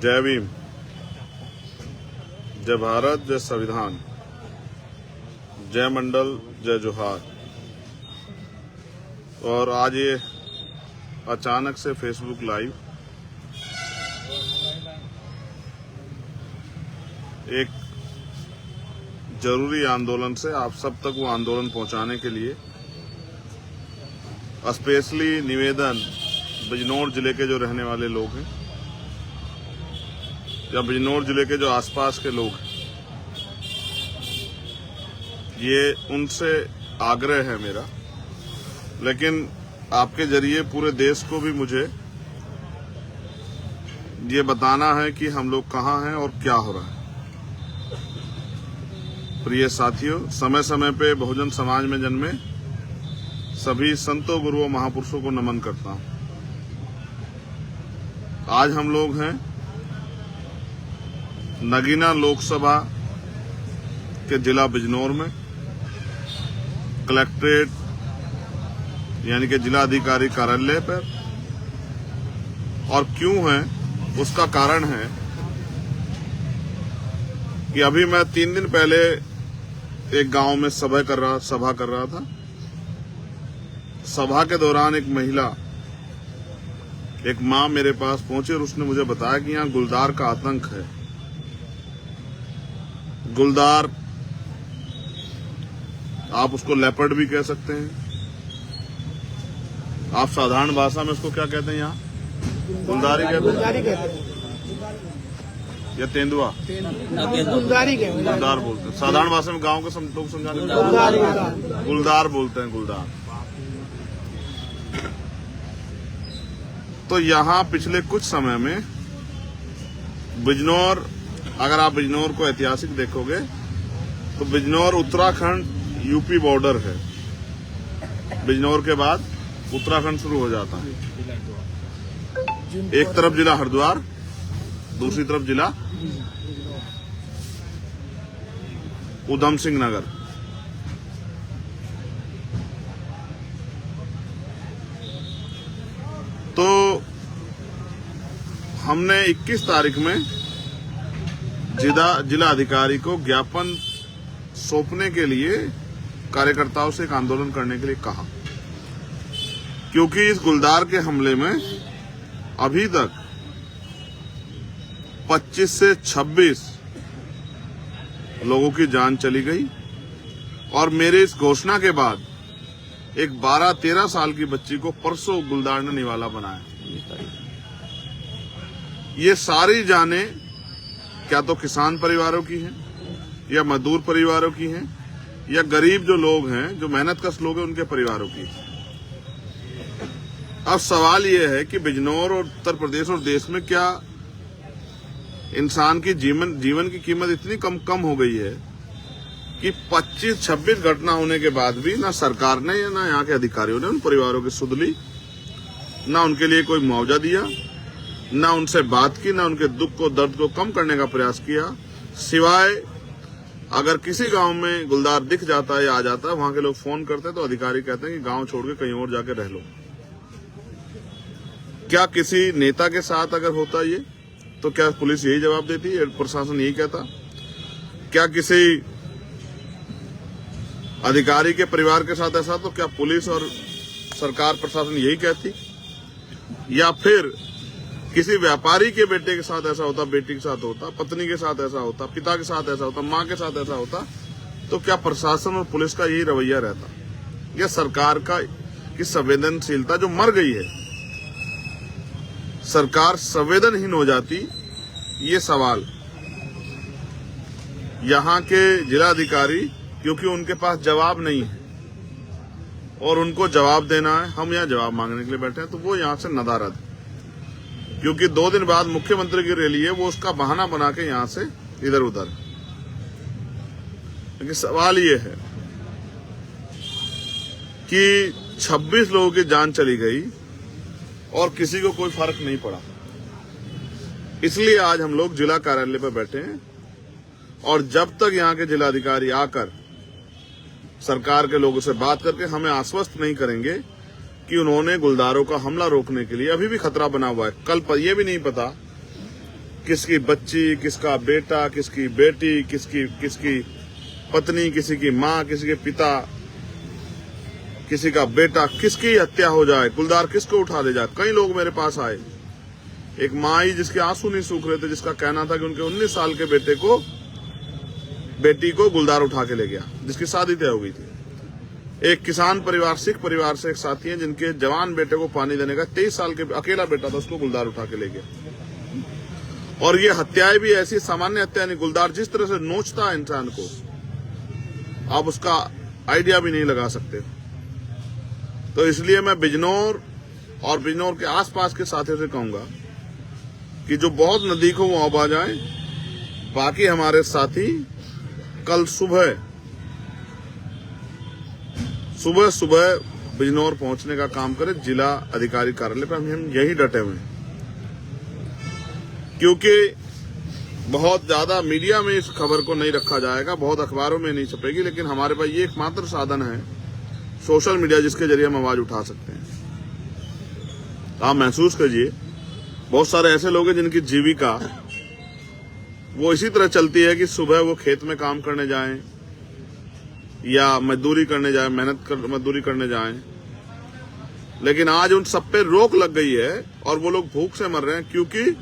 जय भीम, जय भारत, जय संविधान, जय मंडल, जय जोहार। और आज ये अचानक से फेसबुक लाइव एक जरूरी आंदोलन से आप सब तक वो आंदोलन पहुंचाने के लिए स्पेशली निवेदन बिजनौर जिले के जो रहने वाले लोग हैं या बिजनौर जिले के जो आसपास के लोग हैं, ये उनसे आग्रह है मेरा, लेकिन आपके जरिए पूरे देश को भी मुझे ये बताना है कि हम लोग कहाँ हैं और क्या हो रहा है। प्रिय साथियों, समय समय पे बहुजन समाज में जन्मे सभी संतों, गुरुओं, महापुरुषों को नमन करता हूं। आज हम लोग हैं नगीना लोकसभा के जिला बिजनौर में कलेक्ट्रेट यानी कि जिला अधिकारी कार्यालय पर। और क्यों है उसका कारण है कि अभी मैं 3 दिन पहले एक गांव में सभा कर रहा था। सभा के दौरान एक महिला, एक मां मेरे पास पहुंची और उसने मुझे बताया कि यहाँ गुलदार का आतंक है। गुलदार, आप उसको लेपर्ड भी कह सकते हैं, आप साधारण भाषा में उसको क्या कहते हैं? यहाँ गुलदारी कहते हैं या तेंदुआ? गुलदार बोलते हैं। साधारण भाषा में गांव के लोग समझाने गुलदार बोलते हैं, गुलदार। तो यहाँ पिछले कुछ समय में बिजनौर, अगर आप बिजनौर को ऐतिहासिक देखोगे तो बिजनौर उत्तराखंड यूपी बॉर्डर है। बिजनौर के बाद उत्तराखंड शुरू हो जाता है। एक तरफ जिला हरिद्वार, दूसरी तरफ जिला उधम सिंह नगर। तो हमने 21 तारीख में जिला अधिकारी को ज्ञापन सौंपने के लिए कार्यकर्ताओं से एक आंदोलन करने के लिए कहा, क्योंकि इस गुलदार के हमले में अभी तक 25 से 26 लोगों की जान चली गई। और मेरे इस घोषणा के बाद एक 12-13 साल की बच्ची को परसों गुलदार ने निवाला बनाया। ये सारी जानें क्या तो किसान परिवारों की हैं, या मजदूर परिवारों की हैं, या गरीब जो लोग हैं, जो मेहनतकश लोग हैं, उनके परिवारों की। अब सवाल ये है कि बिजनौर और उत्तर प्रदेश और देश में क्या इंसान की जीवन की कीमत इतनी कम हो गई है कि 25-26 घटना होने के बाद भी ना सरकार ने या ना यहाँ के अधिकारियों ने उन परिवारों की सुध ली, ना उनके लिए कोई मुआवजा दिया, ना उनसे बात की, ना उनके दुख को, दर्द को कम करने का प्रयास किया। सिवाय अगर किसी गांव में गुलदार दिख जाता है या आ जाता है, वहां के लोग फोन करते हैं तो अधिकारी कहते हैं कि गांव छोड़ के कहीं और जाके रह लो। क्या किसी नेता के साथ अगर होता ये, तो क्या पुलिस यही जवाब देती है, प्रशासन यही कहता? क्या किसी अधिकारी के परिवार के साथ ऐसा, तो क्या पुलिस और सरकार, प्रशासन यही कहती? या फिर किसी व्यापारी के बेटे के साथ ऐसा होता, बेटी के साथ होता, पत्नी के साथ ऐसा होता, पिता के साथ ऐसा होता, मां के साथ ऐसा होता, तो क्या प्रशासन और पुलिस का यही रवैया रहता? या सरकार की संवेदनशीलता जो मर गई है, सरकार संवेदनहीन हो जाती? ये सवाल यहाँ के जिलाधिकारी, क्योंकि उनके पास जवाब नहीं है और उनको जवाब देना है, हम यहाँ जवाब मांगने के लिए बैठे हैं, तो वो यहाँ से नदारद, क्योंकि 2 दिन बाद मुख्यमंत्री की रैली है, वो उसका बहाना बना के यहाँ से इधर उधर। लेकिन सवाल ये है कि 26 लोगों की जान चली गई और किसी को कोई फर्क नहीं पड़ा। इसलिए आज हम लोग जिला कार्यालय पर बैठे हैं और जब तक यहाँ के जिलाधिकारी आकर सरकार के लोगों से बात करके हमें आश्वस्त नहीं करेंगे कि उन्होंने गुलदारों का हमला रोकने के लिए, अभी भी खतरा बना हुआ है, कल पर यह भी नहीं पता किसकी बच्ची, किसका बेटा, किसकी बेटी, किसकी पत्नी, किसी की माँ, किसी के पिता, किसी का बेटा, किसकी हत्या हो जाए, गुलदार किसको उठा ले जाए। कई लोग मेरे पास आए, एक माँ ही जिसके आंसू नहीं सूख रहे थे, जिसका कहना था कि उनके 19 साल के बेटी को गुलदार उठा के ले गया, जिसकी शादी तय हो गई थी। एक किसान परिवार, सिख परिवार से एक साथी हैं, जिनके जवान बेटे को पानी देने का 23 साल के अकेला बेटा था, उसको गुलदार उठा के ले गया। और ये हत्याएं भी ऐसी सामान्य हत्या नहीं, गुलदार जिस तरह से नोचता है इंसान को, आप उसका आइडिया भी नहीं लगा सकते। तो इसलिए मैं बिजनौर और बिजनौर के आसपास के साथियों से कहूंगा कि जो बहुत नजदीक हो वो अब आ जाएं। बाकी हमारे साथी कल सुबह बिजनौर पहुंचने का काम करें, जिला अधिकारी कार्यालय पर। हम यही डटे हुए हैं, क्योंकि बहुत ज्यादा मीडिया में इस खबर को नहीं रखा जाएगा, बहुत अखबारों में नहीं छपेगी, लेकिन हमारे पास ये एकमात्र साधन है सोशल मीडिया, जिसके जरिए हम आवाज उठा सकते हैं। आप महसूस कीजिए, बहुत सारे ऐसे लोग हैं जिनकी जीविका वो इसी तरह चलती है कि सुबह वो खेत में काम करने जाएं या मजदूरी करने जाएं, मजदूरी करने जाएं, लेकिन आज उन सब पे रोक लग गई है और वो लोग भूख से मर रहे हैं, क्योंकि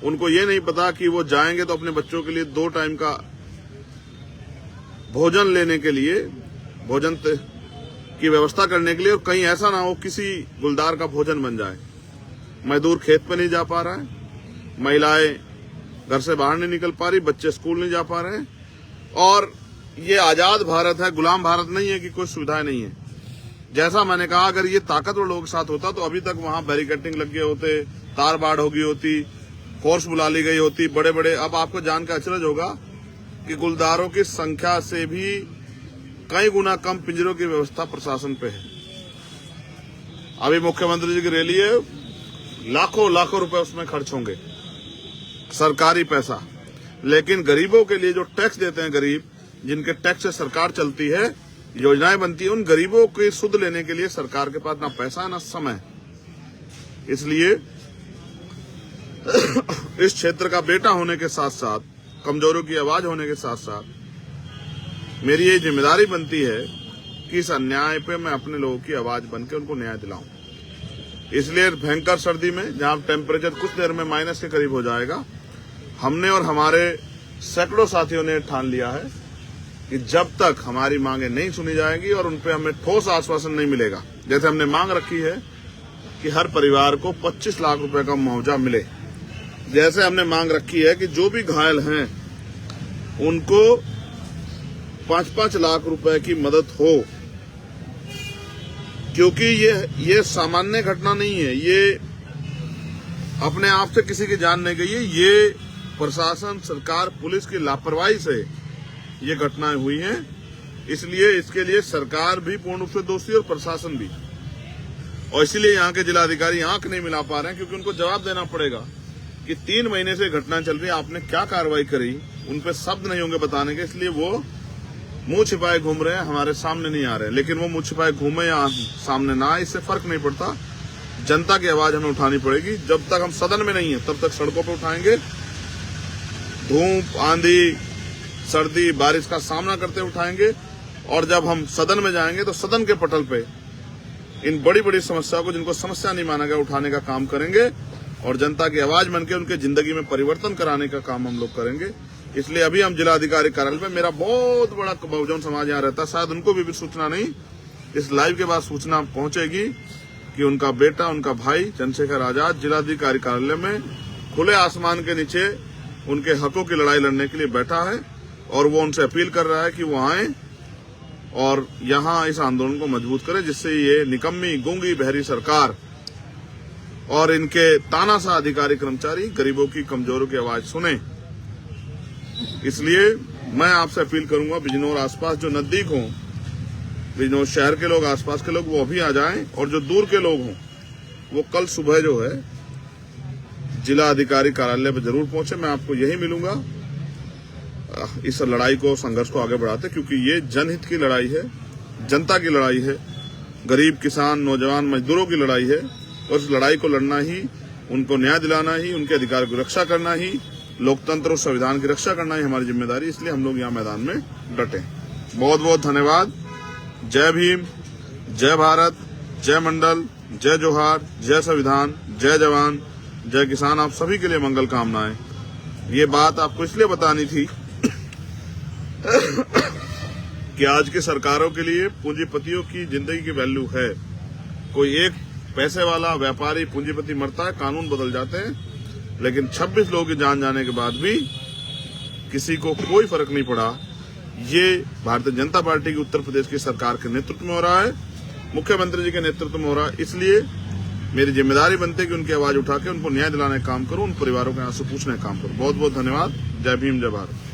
उनको ये नहीं पता कि वो जाएंगे तो अपने बच्चों के लिए 2 टाइम का भोजन लेने के लिए, भोजन की व्यवस्था करने के लिए, और कहीं ऐसा ना हो किसी गुलदार का भोजन बन जाए। मजदूर खेत पे नहीं जा पा रहा है, महिलाएं घर से बाहर नहीं निकल पा रही, बच्चे स्कूल नहीं जा पा रहे हैं। और ये आजाद भारत है, गुलाम भारत नहीं है कि कोई सुविधाएं नहीं है। जैसा मैंने कहा, अगर ये ताकतवर लोगों के साथ होता तो अभी तक वहां बैरिकेडिंग लग गए होते, तार बाड़ हो गई होती, फोर्स बुला ली गई होती, बड़े बड़े। अब आपको जानकर अचरज होगा कि गुलदारों की संख्या से भी कई गुना कम पिंजरों की व्यवस्था प्रशासन पे है। अभी मुख्यमंत्री जी की रैली है, लाखों रुपए उसमें खर्च होंगे, सरकारी पैसा, लेकिन गरीबों के लिए जो टैक्स देते हैं, गरीब जिनके टैक्स से सरकार चलती है, योजनाएं बनती है, उन गरीबों की सुध लेने के लिए सरकार के पास ना पैसा ना समय। इसलिए इस क्षेत्र का बेटा होने के साथ साथ, कमजोरों की आवाज होने के साथ साथ मेरी ये जिम्मेदारी बनती है कि इस अन्याय पे मैं अपने लोगों की आवाज बनकर उनको न्याय दिलाऊं। इसलिए भयंकर सर्दी में, जहां टेम्परेचर कुछ देर में माइनस के करीब हो जाएगा, हमने और हमारे सैकड़ों साथियों ने ठान लिया है कि जब तक हमारी मांगे नहीं सुनी जाएगी और उनपे हमें ठोस आश्वासन नहीं मिलेगा, जैसे हमने मांग रखी है कि हर परिवार को 25 लाख रुपए का मुआवजा मिले, जैसे हमने मांग रखी है कि जो भी घायल हैं उनको 5-5 लाख रुपए की मदद हो, क्योंकि ये सामान्य घटना नहीं है, ये अपने आप से किसी की जान नहीं गई है, ये प्रशासन, सरकार, पुलिस की लापरवाही से ये घटनाएं हुई हैं। इसलिए इसके लिए सरकार भी पूर्ण रूप से दोषी और प्रशासन भी, और इसीलिए यहाँ के जिलाधिकारी आंख नहीं मिला पा रहे हैं, क्योंकि उनको जवाब देना पड़ेगा कि 3 महीने से घटना चल रही है, आपने क्या कार्रवाई करी, उन पे शब्द नहीं होंगे बताने के, इसलिए वो मुंह छिपाए घूम रहे हैं, हमारे सामने नहीं आ रहे हैं। लेकिन वो मुंह छिपाए घूमे या सामने ना आए, इससे फर्क नहीं पड़ता, जनता की आवाज हमें उठानी पड़ेगी। जब तक हम सदन में नहीं है तब तक सड़कों पर उठाएंगे, धूप, आंधी, सर्दी, बारिश का सामना करते उठाएंगे, और जब हम सदन में जाएंगे तो सदन के पटल पे इन बड़ी बड़ी समस्याओं को, जिनको समस्या नहीं माना गया, उठाने का काम करेंगे और जनता की आवाज बनकर उनके जिंदगी में परिवर्तन कराने का काम हम लोग करेंगे। इसलिए अभी हम जिला अधिकारी कार्यालय में, मेरा बहुत बड़ा बहुजन समाज यहाँ रहता है, शायद उनको भी सूचना नहीं, इस लाइव के बाद सूचना पहुंचेगी कि उनका बेटा, उनका भाई चंद्रशेखर आजाद जिलाधिकारी कार्यालय में खुले आसमान के नीचे उनके हकों की लड़ाई लड़ने के लिए बैठा है, और वो उनसे अपील कर रहा है कि वो आए और यहाँ इस आंदोलन को मजबूत करें, जिससे ये निकम्मी, गूंगी, बहरी सरकार और इनके तानाशाह अधिकारी कर्मचारी गरीबों की, कमजोरों की आवाज सुने। इसलिए मैं आपसे अपील करूंगा, बिजनौर आसपास जो नजदीक हों, बिजनौर शहर के लोग, आसपास के लोग, वो अभी आ जाएं, और जो दूर के लोग हों वो कल सुबह जो है जिला अधिकारी कार्यालय पर जरूर पहुंचे। मैं आपको यही मिलूंगा इस लड़ाई को, संघर्ष को आगे बढ़ाते, क्योंकि ये जनहित की लड़ाई है, जनता की लड़ाई है, गरीब, किसान, नौजवान, मजदूरों की लड़ाई है, और इस लड़ाई को लड़ना ही उनको न्याय दिलाना ही, उनके अधिकार की रक्षा करना ही, लोकतंत्र और संविधान की रक्षा करना ही हमारी जिम्मेदारी। इसलिए हम लोग यहाँ मैदान में डटे। बहुत बहुत धन्यवाद। जय भीम, जय भारत, जय मंडल, जय जोहार, जय संविधान, जय जवान, जय किसान। आप सभी के लिए मंगल कामनाएं। ये बात आपको इसलिए बतानी थी कि आज की सरकारों के लिए पूंजीपतियों की जिंदगी की वैल्यू है। कोई एक पैसे वाला व्यापारी पूंजीपति मरता है, कानून बदल जाते हैं, लेकिन 26 लोगों की जान जाने के बाद भी किसी को कोई फर्क नहीं पड़ा। ये भारतीय जनता पार्टी की उत्तर प्रदेश की सरकार के नेतृत्व में हो रहा है, मुख्यमंत्री जी के नेतृत्व में हो रहा है। इसलिए मेरी जिम्मेदारी बनती है कि उनकी आवाज उठा के उनको न्याय दिलाने का काम करूं, उन परिवारों के आंसू पूछने का काम करूं। बहुत बहुत धन्यवाद। जय भीम, जय भारत।